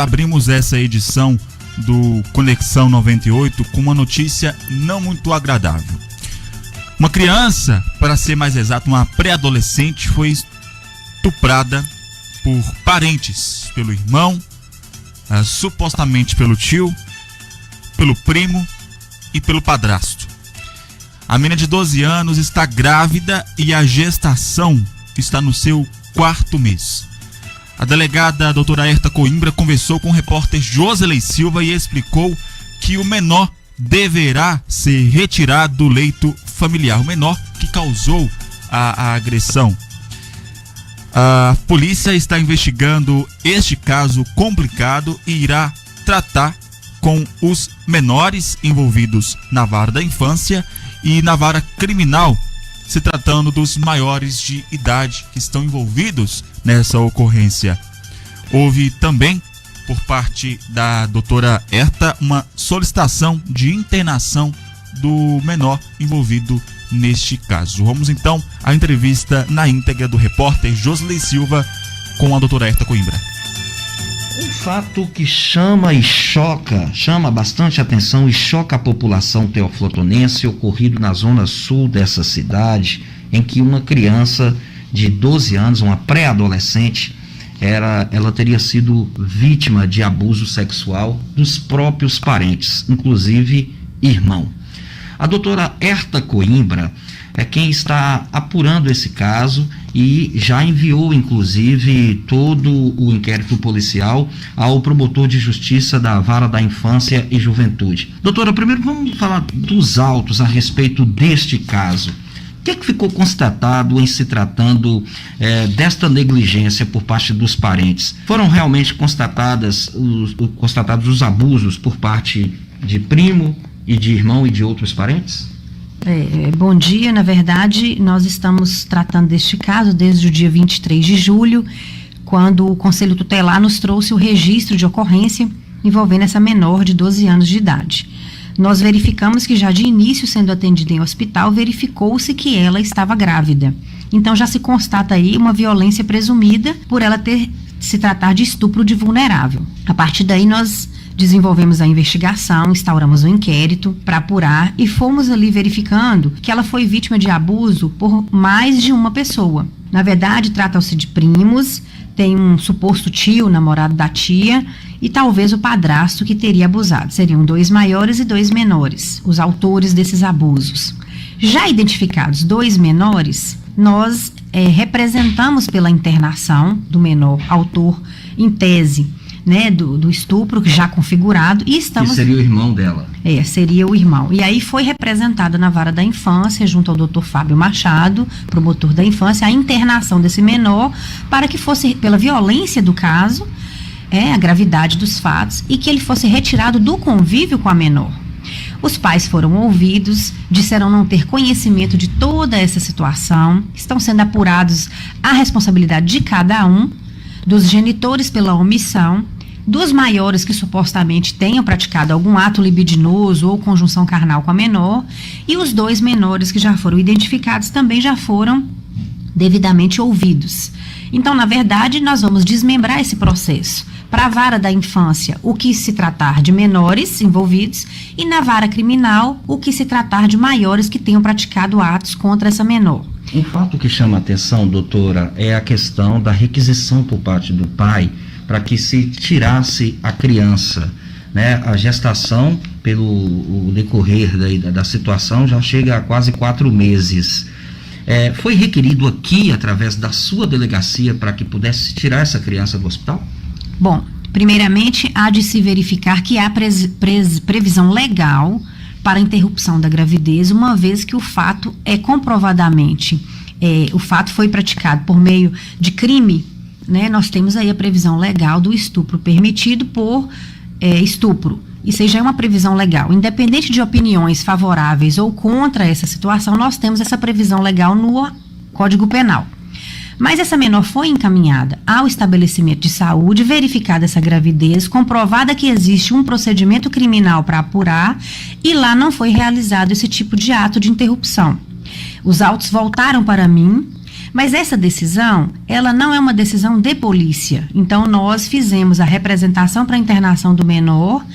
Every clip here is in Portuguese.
abrimos essa edição do Conexão 98 com uma notícia não muito agradável. Uma criança, para ser mais exato, uma pré-adolescente, foi estuprada por parentes, pelo irmão, supostamente pelo tio, pelo primo e pelo padrasto. A menina de 12 anos está grávida e a gestação está no seu 4º mês. A delegada doutora Herta Coimbra conversou com o repórter Joselei Silva e explicou que o menor deverá ser retirado do leito familiar, o menor que causou a agressão. A polícia está investigando este caso complicado e irá tratar com os menores envolvidos na vara da infância e na vara criminal, se tratando dos maiores de idade que estão envolvidos nessa ocorrência. Houve também, por parte da doutora Herta, uma solicitação de internação do menor envolvido neste caso. Vamos então à entrevista na íntegra do repórter Joselei Silva com a doutora Herta Coimbra. Um fato que chama bastante atenção e choca a população teoflotonense, ocorrido na zona sul dessa cidade, em que uma criança de 12 anos, uma pré-adolescente, ela teria sido vítima de abuso sexual dos próprios parentes, inclusive irmão. A doutora Herta Coimbra é quem está apurando esse caso e já enviou, inclusive, todo o inquérito policial ao promotor de justiça da Vara da Infância e Juventude. Doutora, primeiro vamos falar dos autos a respeito deste caso. O que é que ficou constatado em se tratando desta negligência por parte dos parentes? Foram realmente constatados os abusos por parte de primo e de irmão e de outros parentes? Bom dia. Na verdade, nós estamos tratando deste caso desde o dia 23 de julho, quando o Conselho Tutelar nos trouxe o registro de ocorrência envolvendo essa menor de 12 anos de idade. Nós verificamos que já de início, sendo atendida em hospital, verificou-se que ela estava grávida. Então já se constata aí uma violência presumida por ela se tratar de estupro de vulnerável. A partir daí nós desenvolvemos a investigação, instauramos o inquérito para apurar e fomos ali verificando que ela foi vítima de abuso por mais de uma pessoa. Na verdade, trata-se de primos, tem um suposto tio, namorado da tia, e talvez o padrasto que teria abusado. Seriam 2 maiores e 2 menores, os autores desses abusos. Já identificados 2 menores, nós representamos pela internação do menor autor em tese, né, do estupro já configurado, e estamos... Que seria o irmão dela. Seria o irmão. E aí foi representada na Vara da Infância, junto ao Dr. Fábio Machado, promotor da infância, a internação desse menor para que fosse, pela violência do caso, a gravidade dos fatos, e que ele fosse retirado do convívio com a menor. Os pais foram ouvidos, disseram não ter conhecimento de toda essa situação, estão sendo apurados a responsabilidade de cada um, dos genitores pela omissão, dos maiores que supostamente tenham praticado algum ato libidinoso ou conjunção carnal com a menor, e os 2 menores que já foram identificados também já foram devidamente ouvidos. Então, na verdade, nós vamos desmembrar esse processo. Para a Vara da Infância, o que se tratar de menores envolvidos, e na Vara Criminal, o que se tratar de maiores que tenham praticado atos contra essa menor. Um fato que chama a atenção, doutora, é a questão da requisição por parte do pai para que se tirasse a criança, né? A gestação, pelo decorrer da situação, já chega a quase 4 meses. Foi requerido aqui, através da sua delegacia, para que pudesse tirar essa criança do hospital? Bom, primeiramente, há de se verificar que há previsão legal para a interrupção da gravidez, uma vez que o fato é comprovadamente, o fato foi praticado por meio de crime, né? Nós temos aí a previsão legal do estupro permitido por estupro. Isso aí já é uma previsão legal. Independente de opiniões favoráveis ou contra essa situação, nós temos essa previsão legal no Código Penal. Mas essa menor foi encaminhada ao estabelecimento de saúde, verificada essa gravidez, comprovada que existe um procedimento criminal para apurar, e lá não foi realizado esse tipo de ato de interrupção. Os autos voltaram para mim, Mas essa decisão, ela não é uma decisão de polícia. Então, nós fizemos a representação para a internação do menor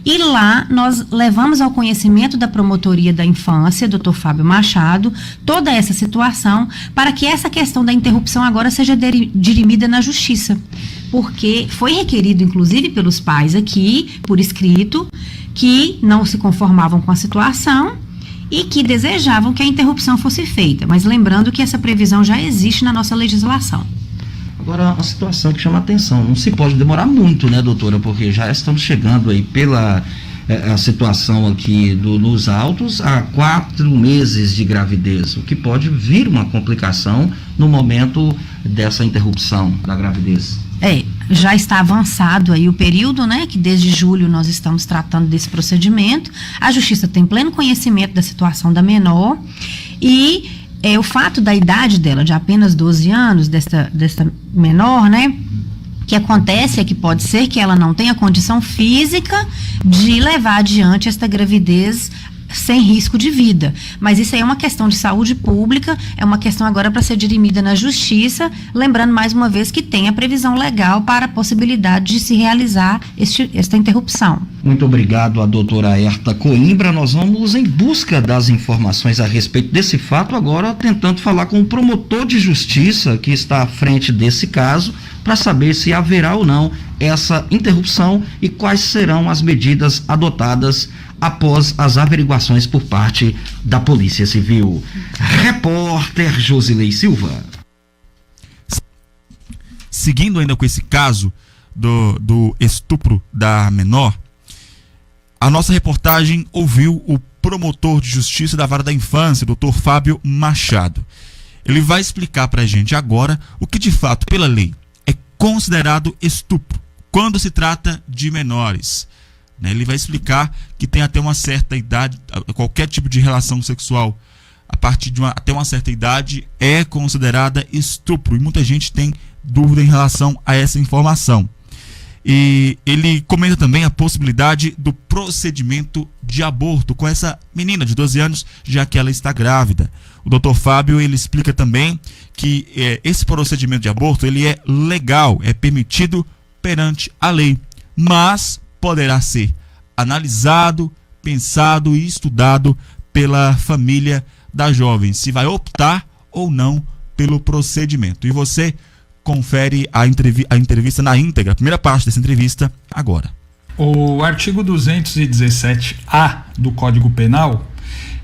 e lá nós levamos ao conhecimento da Promotoria da Infância, Dr. Fábio Machado, toda essa situação para que essa questão da interrupção agora seja dirimida na Justiça. Porque foi requerido, inclusive, pelos pais aqui, por escrito, que não se conformavam com a situação e que desejavam que a interrupção fosse feita. Mas lembrando que essa previsão já existe na nossa legislação. Agora, uma situação que chama atenção, não se pode demorar muito, né, doutora, porque já estamos chegando aí pela a situação aqui nos autos a 4 meses de gravidez, o que pode vir uma complicação no momento dessa interrupção da gravidez. Já está avançado aí o período, né, que desde julho nós estamos tratando desse procedimento. A Justiça tem pleno conhecimento da situação da menor e o fato da idade dela, de apenas 12 anos, desta menor, né, que acontece é que pode ser que ela não tenha condição física de levar adiante esta gravidez sem risco de vida, mas isso aí é uma questão de saúde pública, é uma questão agora para ser dirimida na Justiça, lembrando mais uma vez que tem a previsão legal para a possibilidade de se realizar esta interrupção. Muito obrigado a doutora Herta Coimbra. Nós vamos em busca das informações a respeito desse fato, agora tentando falar com o promotor de justiça que está à frente desse caso, para saber se haverá ou não essa interrupção e quais serão as medidas adotadas após as averiguações por parte da Polícia Civil. Repórter Josilei Silva. Seguindo ainda com esse caso do estupro da menor, a nossa reportagem ouviu o promotor de justiça da Vara da Infância, Dr. Fábio Machado. Ele vai explicar pra gente agora o que de fato, pela lei, é considerado estupro quando se trata de menores. Ele vai explicar que tem até uma certa idade, qualquer tipo de relação sexual a partir de até uma certa idade é considerada estupro, e muita gente tem dúvida em relação a essa informação. E ele comenta também a possibilidade do procedimento de aborto com essa menina de 12 anos, já que ela está grávida. O Dr. Fábio, ele explica também que esse procedimento de aborto, ele é legal, é permitido perante a lei, mas poderá ser analisado, pensado e estudado pela família da jovem, se vai optar ou não pelo procedimento. E você confere a entrevista na íntegra, a primeira parte dessa entrevista, agora. O artigo 217-A do Código Penal,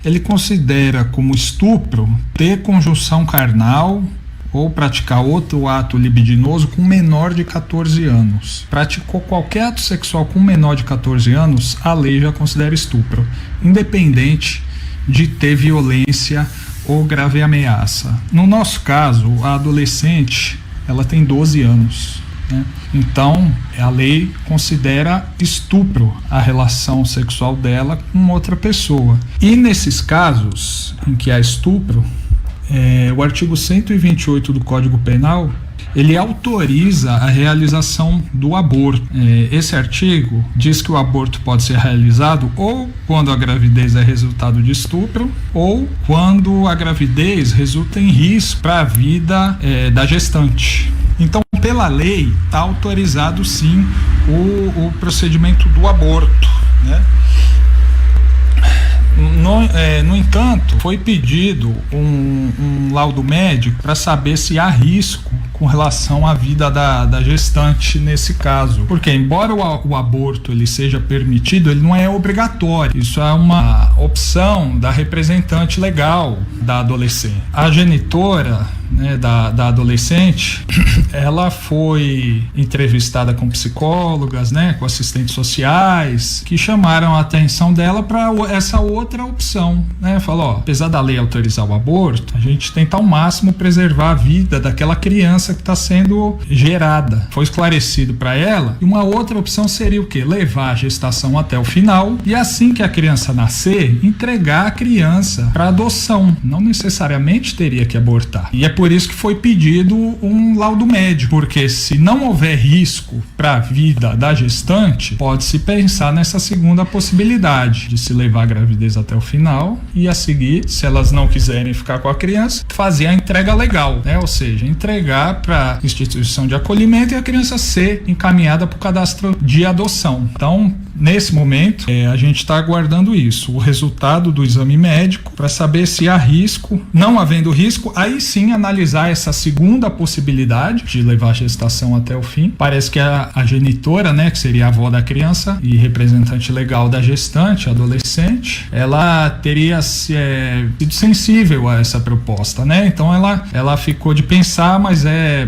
ele considera como estupro ter conjunção carnal ou praticar outro ato libidinoso com menor de 14 anos. Praticou qualquer ato sexual com menor de 14 anos, a lei já considera estupro, independente de ter violência ou grave ameaça. No nosso caso, a adolescente, ela tem 12 anos, né? Então, a lei considera estupro a relação sexual dela com outra pessoa. E nesses casos em que há estupro, o artigo 128 do Código Penal, ele autoriza a realização do aborto. Esse artigo diz que o aborto pode ser realizado ou quando a gravidez é resultado de estupro, ou quando a gravidez resulta em risco para a vida da gestante. Então, pela lei, está autorizado sim o procedimento do aborto, né? No entanto, foi pedido um laudo médico para saber se há risco com relação à vida da gestante nesse caso. Porque, embora o aborto ele seja permitido, ele não é obrigatório. Isso é uma opção da representante legal da adolescente. A genitora, né, da adolescente, ela foi entrevistada com psicólogas, né, com assistentes sociais, que chamaram a atenção dela para essa outra opção, né? Falou, apesar da lei autorizar o aborto, a gente tenta ao máximo preservar a vida daquela criança ameaça que está sendo gerada. Foi esclarecido para ela. E uma outra opção seria o quê? Levar a gestação até o final e assim que a criança nascer, entregar a criança para adoção. Não necessariamente teria que abortar. E é por isso que foi pedido um laudo médico, porque se não houver risco para a vida da gestante, pode-se pensar nessa segunda possibilidade de se levar a gravidez até o final e a seguir, se elas não quiserem ficar com a criança, fazer a entrega legal, né? Ou seja, entregar para instituição de acolhimento e a criança ser encaminhada para o cadastro de adoção. Então, nesse momento, a gente está aguardando isso, o resultado do exame médico para saber se há risco. Não havendo risco, aí sim analisar essa segunda possibilidade de levar a gestação até o fim. Parece que a genitora, né, que seria a avó da criança e representante legal da gestante, adolescente, ela teria sido sensível a essa proposta, né? Então ela ficou de pensar, mas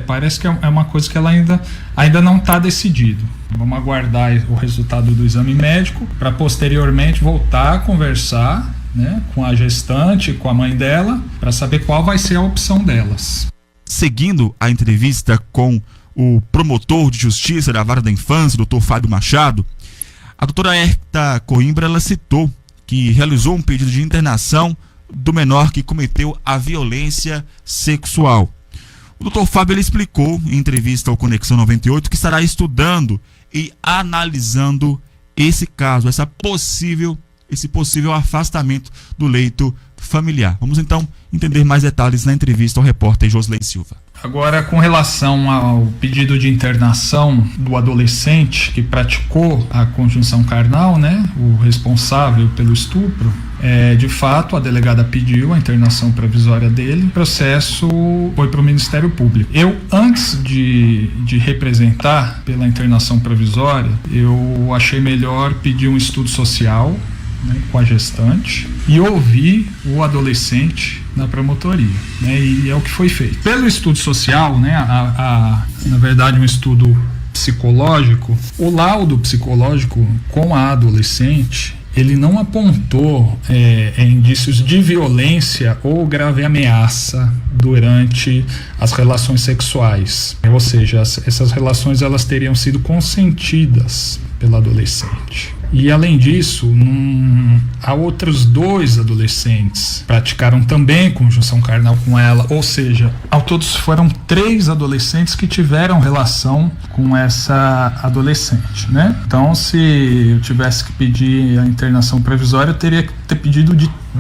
parece que é uma coisa que ela ainda não está decidido. Vamos aguardar o resultado do exame médico para posteriormente voltar a conversar, né, com a gestante, com a mãe dela, para saber qual vai ser a opção delas. Seguindo a entrevista com o promotor de justiça da Vara da Infância, Dr. Fábio Machado, a doutora Herta Coimbra, ela citou que realizou um pedido de internação do menor que cometeu a violência sexual. O Dr. Fábio ele explicou em entrevista ao Conexão 98 que estará estudando e analisando esse caso, esse possível afastamento do leito familiar. Vamos então entender mais detalhes na entrevista ao repórter Josley Silva. Agora, com relação ao pedido de internação do adolescente que praticou a conjunção carnal, né, o responsável pelo estupro, de fato, a delegada pediu a internação provisória dele, o processo foi para o Ministério Público. Eu, antes de representar pela internação provisória, eu achei melhor pedir um estudo social, né, com a gestante e ouvir o adolescente na promotoria, né, e é o que foi feito. Pelo estudo social, né, na verdade um estudo psicológico, o laudo psicológico com a adolescente, ele não apontou indícios de violência ou grave ameaça durante as relações sexuais, ou seja, essas relações elas teriam sido consentidas pela adolescente. E além disso, há outros 2 adolescentes praticaram também conjunção carnal com ela, ou seja, ao todos foram 3 adolescentes que tiveram relação com essa adolescente, né? Então, se eu tivesse que pedir a internação provisória, eu teria que ter pedido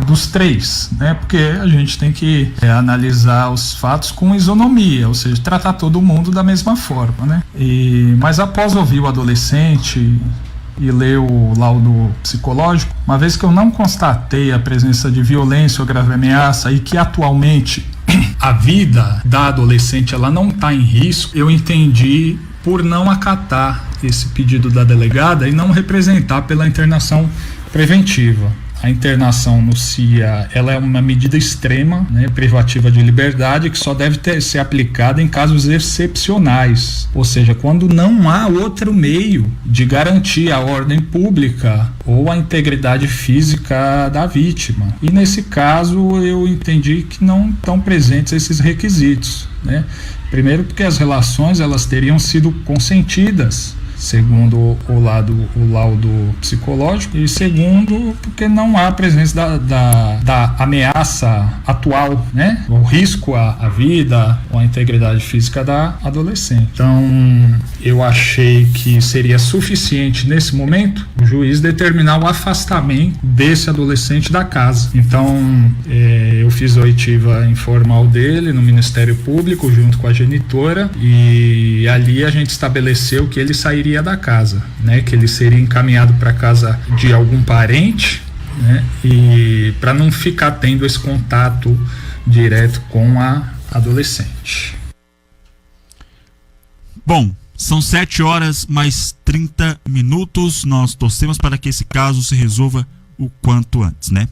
dos 3, né? Porque a gente tem que analisar os fatos com isonomia, ou seja, tratar todo mundo da mesma forma, né? Mas após ouvir o adolescente e ler o laudo psicológico, uma vez que eu não constatei a presença de violência ou grave ameaça e que atualmente a vida da adolescente ela não está em risco, eu entendi por não acatar esse pedido da delegada e não representar pela internação preventiva. A internação no CIA, ela é uma medida extrema, né, privativa de liberdade, que só deve ser aplicada em casos excepcionais, ou seja, quando não há outro meio de garantir a ordem pública ou a integridade física da vítima. E nesse caso eu entendi que não estão presentes esses requisitos, né? Primeiro porque as relações elas teriam sido consentidas, segundo o laudo psicológico, e segundo porque não há presença da ameaça atual, né? O risco à vida ou à integridade física da adolescente. Então eu achei que seria suficiente nesse momento o juiz determinar o afastamento desse adolescente da casa. Então eu fiz a oitiva informal dele no Ministério Público junto com a genitora e ali a gente estabeleceu que ele sairia da casa, né, que ele seria encaminhado para casa de algum parente, né, e para não ficar tendo esse contato direto com a adolescente. Bom, são 7h mais 30. Nós torcemos para que esse caso se resolva o quanto antes, né?